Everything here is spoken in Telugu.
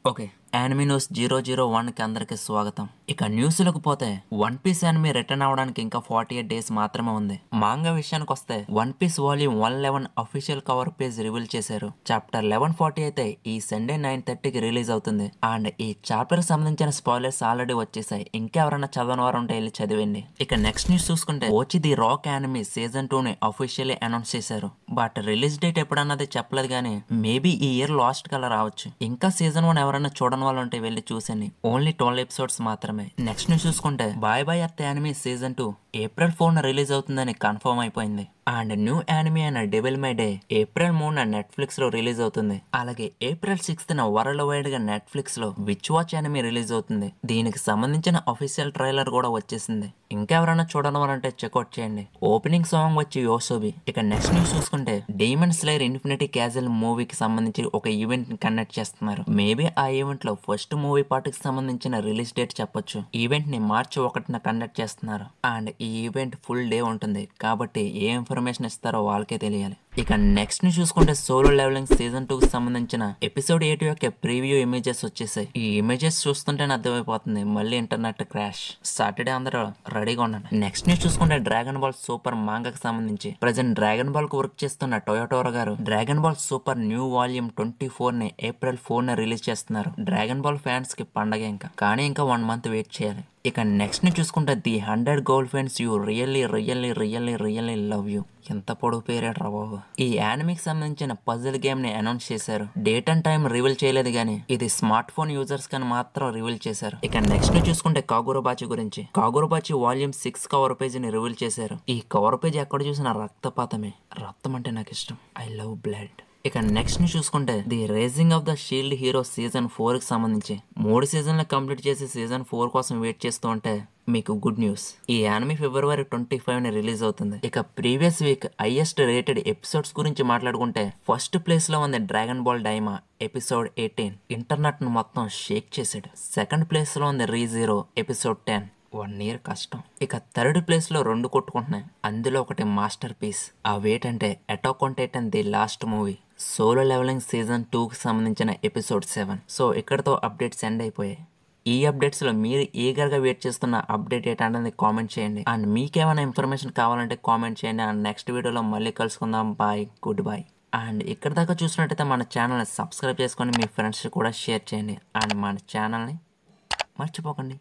ఓకే, యానిమీ న్యూస్ 001కి అందరికీ స్వాగతం. ఇక న్యూస్లకు పోతే వన్ పీస్ యానిమీ రిటర్న్ అవడానికి ఇంకా 48 డేస్ మాత్రమే ఉంది. మాంగా విషయానికి వస్తే one piece volume 111 official cover page reveal చేశారు. చాప్టర్ 1140 అయితే ఈ సండే 9:30కి రిలీజ్ అవుతుంది. అండ్ ఈ చాప్టర్ సంబంధించిన స్పాయిలర్స్ ఆల్రెడీ వచ్చేసాయి. ఇంకెవరైనా చదవని వారు ఉంటే వెళ్ళి చదివండి. ఇక నెక్స్ట్ న్యూస్ చూసుకుంటే వచ్చి ది రాక్ యానిమీ సీజన్ 2 ని అఫీషియల్లీ అనౌన్స్ చేశారు. బట్ రిలీజ్ డేట్ ఎప్పుడన్నది చెప్పలేదు, కానీ మేబీ ఈ ఇయర్ లాస్ట్ కల్లా రావచ్చు. ఇంకా సీజన్ 1 ఎవరైనా చూడని వాళ్ళు ఉంటే వెళ్ళి చూసండి. ఓన్లీ 12 ఎపిసోడ్స్ మాత్రమే. నెక్స్ట్ న్యూస్ చూసుకుంటే Bye Bye Earth anime season 2 April 4న రిలీజ్ అవుతుందని కన్ఫర్మ్ అయిపోయింది. అండ్ న్యూ యానిమీ అయిన డెవిల్ మై డే ఏప్రిల్ 3న నెట్ఫ్లిక్స్ లో రిలీజ్ అవుతుంది. అలాగే ఏప్రిల్ 6న వరల్డ్ వైడ్ గా నెట్ఫ్లిక్స్ లో విచ్ వాచ్ యానిమీ రిలీజ్ అవుతుంది. దీనికి సంబంధించిన అఫీషియల్ ట్రైలర్ కూడా వచ్చేసింది. ఇంకెవరైనా చూడడం చెక్అవుట్ చేయండి. ఓపెనింగ్ సాంగ్ వచ్చి యోసోబి. ఇక నెక్స్ట్ న్యూస్ చూసుకుంటే డీమన్ స్లేయర్ ఇన్ఫినిటీ క్యాజువల్ మూవీకి సంబంధించి ఒక ఈవెంట్ ని కండక్ట్ చేస్తున్నారు. మేబీ ఆ ఈవెంట్ లో ఫస్ట్ మూవీ పార్ట్ కి సంబంధించిన రిలీజ్ డేట్ చెప్పొచ్చు. ఈవెంట్ ని మార్చి 1న కండక్ట్ చేస్తున్నారు. అండ్ ఈ ఈవెంట్ ఫుల్ డే ఉంటుంది కాబట్టి ఏ ఇన్ఫర్మేషన్ ఇస్తారో వాళ్ళకే తెలియాలి. ఇక నెక్స్ట్ ని చూసుకుంటే సోలో లెవెలింగ్ సీజన్ 2 కి సంబంధించిన ఎపిసోడ్ 8 యొక్క ప్రీవ్యూ ఇమేజెస్ వచ్చేసాయి. ఈ ఇమేజెస్ చూస్తుంటేనే అర్థమైపోతుంది మళ్ళీ ఇంటర్నెట్ క్రాష్. సాటర్డే అందరూ రెడీగా ఉండండి. నెక్స్ట్ న్యూస్ చూసుకుంటే డ్రాగన్ బాల్ సూపర్ మాంగాకి సంబంధించి ప్రజెంట్ డ్రాగన్ బాల్ కు వర్క్ చేస్తున్న టొయోటోరా గారు dragon ball super new volume 24 ని ఏప్రిల్ 4న రిలీజ్ చేస్తున్నారు. డ్రాగన్ బాల్ ఫ్యాన్స్ కి పండగ కానీ ఇంకా 1 మంత్ వెయిట్ చేయాలి. ఇక నెక్స్ట్ ని చూసుకుంటే the 100 goal friends you really love you. ఎంత పొడుగు పేరేట రా బాబు. ఈ యానిమీకి సంబంధించిన పజిల్ గేమ్ ని అనౌన్స్ చేశారు. డేట్ అండ్ టైం రివీల్ చేయలేదు, కానీ ఇది స్మార్ట్ ఫోన్ యూజర్స్ కని మాత్రం రివీల్ చేశారు. ఇక నెక్స్ట్ ని చూసుకుంటే కాగురోబాచి గురించి. కాగురోబాచి వాల్యూమ్ 6 కవర్ పేజ్ ని రివీల్ చేశారు. ఈ కవర్ పేజ్ ఎక్కడ చూసినా రక్తపాతమే. రక్తం అంటే నాకు ఇష్టం. I love blood. ఇక నెక్స్ట్ ని చూసుకుంటే the rising of the shield hero season 4 కి సంబంధించి 3 సీజన్లు కంప్లీట్ చేసి సీజన్ 4 కోసం వెయిట్ చేస్తూ ఉంటే మీకు గుడ్ న్యూస్. ఈ యానిమీ ఫిబ్రవరి 25ని రిలీజ్ అవుతుంది. ఇక previous week highest rated episodes గురించి మాట్లాడుకుంటే ఫస్ట్ ప్లేస్ లో ఉంది డ్రాగన్ బాల్ డైమా ఎపిసోడ్ 18. ఇంటర్నెట్ ను మొత్తం షేక్ చేసాడు. సెకండ్ ప్లేస్ లో ఉంది రీజీరో ఎపిసోడ్ 10. 1 ఇయర్ కష్టం. ఇక థర్డ్ ప్లేస్ లో 2 కొట్టుకుంటున్నాయి. అందులో ఒకటి మాస్టర్ పీస్. అవేటంటే Attack on Titan the last movie Solo Leveling season 2 కి సంబంధించిన ఎపిసోడ్ 7. సో ఇక్కడతో అప్డేట్స్ ఎండ్ అయిపోయాయి. ఈ అప్డేట్స్ లో మీరు ఈగర్ గా వెయిట్ చేస్తున్న అప్డేట్ ఏంటనేది కామెంట్ చేయండి. అండ్ మీకేమైనా ఇన్ఫర్మేషన్ కావాలంటే కామెంట్ చేయండి. అండ్ నెక్స్ట్ వీడియోలో మళ్ళీ కలుసుకుందాం. Bye, good bye. అండ్ ఇక్కడ దాకా చూసినట్టయితే మన ఛానల్ని సబ్స్క్రైబ్ చేసుకొని మీ ఫ్రెండ్స్ కూడా షేర్ చేయండి. అండ్ మన ఛానల్ని మర్చిపోకండి.